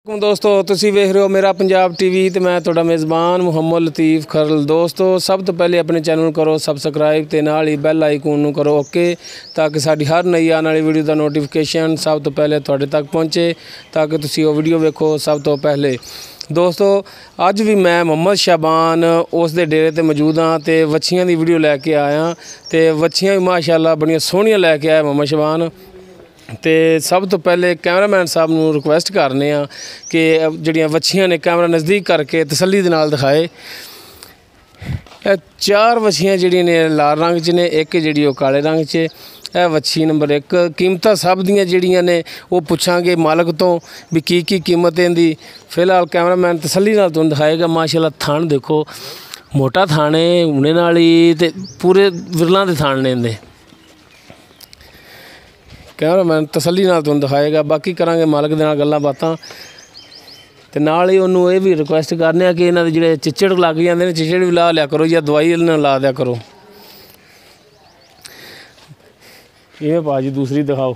दोस्तों तुसी वेख रहे हो मेरा पंजाब टीवी तो मैं तुहाडा मेज़बान मुहम्मद लतीफ़ खरल। दोस्तों सब तो पहले अपने चैनल करो सबसक्राइब तो नाल ही बैल आइकन नूं करो ओके ताकि साडी हर नई आने वाली वीडियो का नोटिफिकेशन सब तो पहले तुहाडे तक पहुँचे ताकि तुसी वो वीडियो वेखो सब तो पहले। दोस्तों अज भी मैं मुहम्मद शाबान उस दे डेरे ते मौजूद हाँ तो वच्छियां दी वीडियो लैके आया तो वच्छियां भी माशाअल्लाह बड़ियां सोहणियां लैके आया मुहम्मद शाबान। तो सब तो पहले कैमरामैन साहब नूं रिक्वेस्ट करने कि जिहड़ियां वच्छियां ने कैमरा नज़दीक करके तसल्ली दे नाल दिखाए। चार वच्छियां जिहड़ियां ने लाल रंग च ने एक जिहड़ी ओह काले रंग च। यह वच्छी नंबर एक कीमतां सब दियां जिहड़ियां ने वो पुछांगे मालक तो भी की कीमत इहदी। फिलहाल कैमरामैन तसल्ली नाल तुहानूं दिखाएगा। माशाअल्लाह थान देखो मोटा थान है हुणे नाल ही ते पूरे विरलां दे थान ने इहदे। कैमरामैन तसल्ली नाल तुहानूं दिखाएगा। बाकी करांगे मालक दे नाल गल्लां बातां ते नाल ही उन्होंने ये भी रिक्वेस्ट करने कि इन्हां दे जिहड़े चिचड़ लग जांदे ने चिचड़ भी ला लिया करो या दवाई इन्हां ला दिया करो। इवें भाजी दूसरी दिखाओ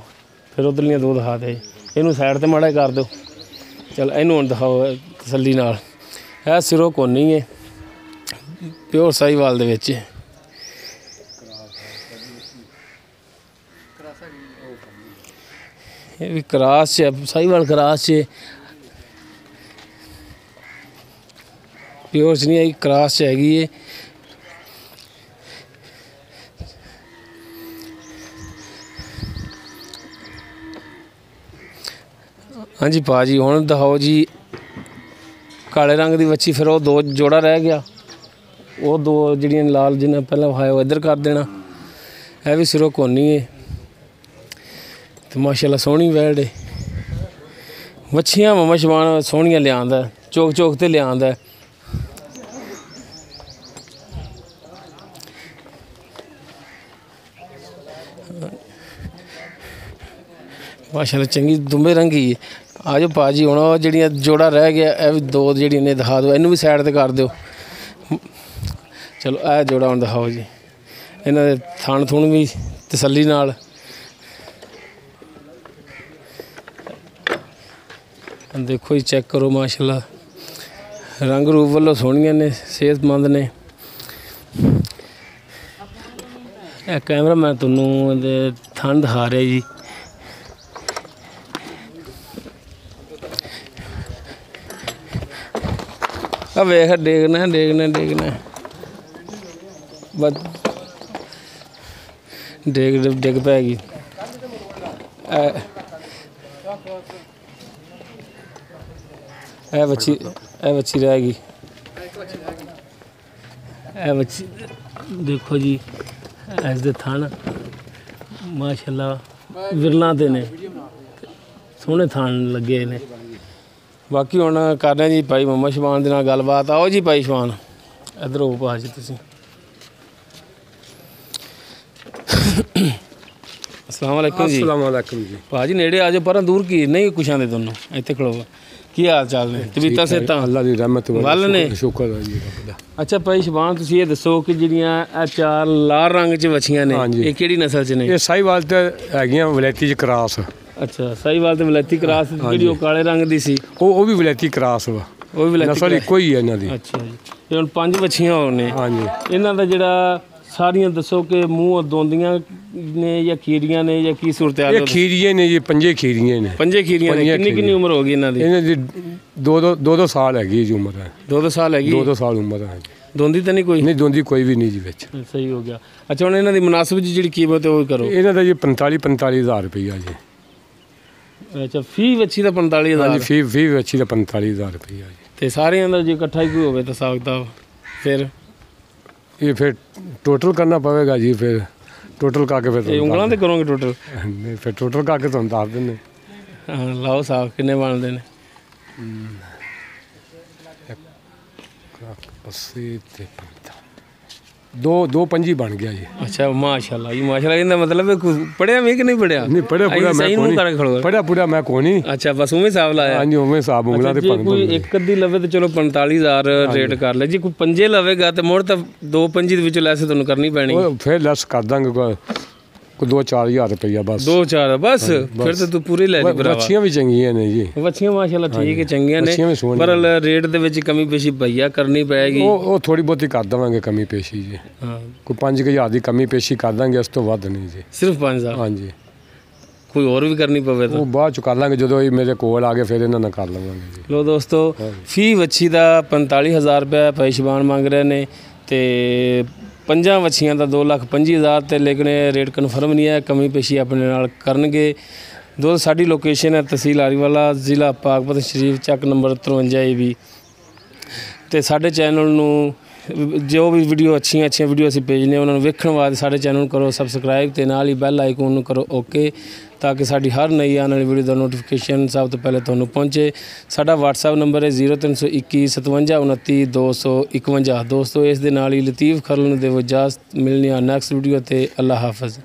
फिर उधरलियां दो दिखा दे इनू साइड ते माड़ा कर दो। चल इनू हुण दिखाओ तसल्ली नाल। है सिरों कोनी है प्योर साहीवाल दे विच। ये भी क्रास है साहीवाल क्रास है प्योर च नहीं आई क्रास च हैगी है। हाँ जी भाजी हुण दिखाओ जी काले रंग की वच्छी फिर वो दो जोड़ा रह गया वो दो जिहड़ियां लाल जिन्हें पहले विखाया वो इधर कर देना। है भी सिरों कोनी है तो माशाअल्लाह सोहनी वैड़ है। वच्छियां मुहम्मद शाबान सोहणियां लियांदा चौक चौक ते लियांदा। माशाअल्लाह चंगी दुंबे रंगी है। आ जाओ भाजी हुण जिहड़ियां जोड़ा रह गया यह भी दो जिहड़ियां ने दिखा दो इनू भी साइड ते कर दो। चलो यह जोड़ा हुण दिखाओ जी इन्हां दे थण थुण भी तसल्ली नाल। देखो जी चेक करो माशाअल्लाह रंग रूप वालों सोहणियां ने सेहतमंद ने। कैमरा मैं तुहानूं थन दिखा रहा जी। आ वेख डेगना डेगना डेगना बस डिग पैगी। ए बच्ची रह गई। ए बच्ची देखो जी इस दे थन माशाअल्लाह विरलां ते ने सोहणे थन लगे ने। बाकी हुण करने जी भाई मुहम्मद शाबान दे नाल गलबात। आओ जी भाई शाबान इधर हो भाजी तुसीं। अस्सलाम वालेकुम जी। अस्सलाम वालेकुम जी। भाजी नेड़े आ जाओ पर दूर की नहीं कुछ आंदे दोनों इत्थे खड़ो। की हाल चाल ने तबीयतां सेहतां अल्लाह दी रहमत वल ने शुक्र है जी रब दा। अच्छा भाई शाबान तुसीं ये दसो कि जिहड़ियां ए चार लाल रंग च वच्छियां ने ये किहड़ी नस्ल च ने? ये साहीवाल ते हैगियां वलैती च क्रॉस। अच्छा साहीवाल ते वलैती क्रॉस जिहड़ी ओ काले रंग दी सी वो भी वलैती क्रॉस वा वो भी वलैती नस्ल इक्को ही है इन्हां दी। अच्छा जी ते हुण पंज वच्छियां होर ने। हाँ जी इन्हां दा जिहड़ा सारियां दसो कि मूँह दोंदियां ने या खीरियां ने या की सूरत हाल? ये खीरिये ने ये पंजे खीरिये ने। पंजे खीरियां ने किन्नी उम्र होगी इन्हां दी? इन्हां दी दो साल हैगी जी उम्र है। 2 साल हैगी। 2 साल उम्र है। दोंदी तो नहीं कोई? नहीं दोंदी कोई भी नहीं जी विच। सही हो गया। अच्छा हुण इन्हां दी मुनासिब जिहड़ी कीमत है वो करो। इन्हां दा जी 45 हज़ार रुपया जी। अच्छा फी वच्छी दा 45,000? फी वच्छी दा 45,000 रुपया जी। ते सारे अंदर जे इकट्ठा ही कोई होवे तो हिसाब किताब फिर ये फिर टोटल करना पवेगा जी। फिर टोटल करके फिर उंगलों ते करोगे टोटल? नहीं फिर टोटल करके तुहानूं दस दिंदे। हाँ लाओ साहब किन्ने बनते हैं? 80 ते 2 पंजी बन गया जी। अच्छा माशाल्लाह जी माशाल्लाह। इनका मतलब है पढ़िया मैं कि नहीं पढ़िया? नहीं पढ़िया पूरा मैं पढ़िया मैं कोनी। अच्छा बस उमें हिसाब लाया? हाँ जी उमें हिसाब उंगला ते कोई एक अद्धी लवे तो चलो 45,000 रेट कर ले जी। कोई पंजे लवेगा तो मुड़ तो 2 पंजी दे विच लैस तुहानूं करनी पैनी। फिर लैस कर दांगे ਕੋਈ 2-4 ਹਜ਼ਾਰ ਰੁਪਈਆ ਬਸ। 2-4 ਬਸ ਫਿਰ ਤਾਂ ਤੂੰ ਪੂਰੀ ਲੈ ਲਈ ਭਰਾਵਾ। ਵੱਛੀਆਂ ਵੀ ਚੰਗੀਆਂ ਨੇ ਜੀ, ਵੱਛੀਆਂ ਮਾਸ਼ਾਅੱਲਾ ਠੀਕ ਹੈ, ਚੰਗੀਆਂ ਨੇ, ਵੱਛੀਆਂ ਵੀ ਸੋਹਣੀਆਂ ਪਰ ਰੇਟ ਦੇ ਵਿੱਚ ਕਮੀ ਪੇਸ਼ੀ ਭਈਆ ਕਰਨੀ ਪਏਗੀ। ਉਹ ਥੋੜੀ ਬਹੁਤੀ ਕਰ ਦੇਵਾਂਗੇ ਕਮੀ ਪੇਸ਼ੀ ਜੀ, ਹਾਂ ਕੋਈ 5000 ਦੀ ਕਮੀ ਪੇਸ਼ੀ ਕਰ ਦਾਂਗੇ, ਇਸ ਤੋਂ ਵੱਧ ਨਹੀਂ ਜੀ। ਸਿਰਫ 5,000? ਹਾਂਜੀ, ਕੋਈ ਹੋਰ ਵੀ ਕਰਨੀ ਪਵੇ ਤਾਂ ਉਹ ਬਾਅਦ ਚ ਕਰ ਲਾਂਗੇ, ਜਦੋਂ ਇਹ ਮੇਰੇ ਕੋਲ ਆ ਗਏ ਫਿਰ ਇਹਨਾਂ ਨਾਲ ਕਰ ਲਵਾਂਗੇ ਜੀ। ਲੋ ਦੋਸਤੋ, ਫੀ ਵੱਛੀ ਦਾ 45,000 ਰੁਪਏ ਭਾਈਸ਼ਬਾਨ ਮੰਗ ਰਹੇ ਨੇ ਤੇ 5 ਵੱਛੀਆਂ ਦਾ 2,25,000 ਤੇ, ਲੇਕਿਨ ਇਹ ਰੇਟ ਕਨਫਰਮ ਨਹੀਂ ਹੈ, ਕਮੀ ਪੇਸ਼ੀ ਆਪਣੇ ਨਾਲ ਕਰਨਗੇ। ਦੋ ਸਾਡੀ ਲੋਕੇਸ਼ਨ ਹੈ ਤਹਿਸੀਲ ਆਰੀਵਾਲਾ, ਜ਼ਿਲ੍ਹਾ ਪਾਕਪਤ ਸ਼ਰੀਫ, ਚੱਕ ਨੰਬਰ 53 AV। ਤੇ ਸਾਡੇ ਚੈਨਲ ਨੂੰ ਜੋ ਵੀ ਵੀਡੀਓ ਅੱਛੀਆਂ ਵੀਡੀਓ ਅਸੀਂ ਭੇਜਨੇ ਉਹਨਾਂ ਨੂੰ ਵੇਖਣ ਵਾਸਤੇ ਸਾਡੇ ਚੈਨਲ ਨੂੰ ਕਰੋ ਸਬਸਕ੍ਰਾਈਬ ਤੇ ਨਾਲ ਹੀ ਬੈਲ ਆਈਕਨ ਨੂੰ ਕਰੋ ਓਕੇ, ਤਾਂ ਕਿ ਸਾਡੀ ਹਰ ਨਈ ਆਉਣ ਵਾਲੀ ਵੀਡੀਓ ਦਾ ਨੋਟੀਫਿਕੇਸ਼ਨ ਸਭ ਤੋਂ ਪਹਿਲੇ ਤੁਹਾਨੂੰ ਪਹੁੰਚੇ। ਸਾਡਾ WhatsApp ਨੰਬਰ ਹੈ 0321 57 29 251। ਦੋਸਤੋ, ਇਸ ਦੇ ਨਾਲ ਹੀ ਲਤੀਫ ਖਰਲ ਨੂੰ ਦਿਓ ਇਜਾਜ਼ਤ, ਮਿਲਣੀ ਆ ਨੈਕਸਟ ਵੀਡੀਓ ਤੇ। ਅੱਲਾ ਹਾਫਿਜ਼।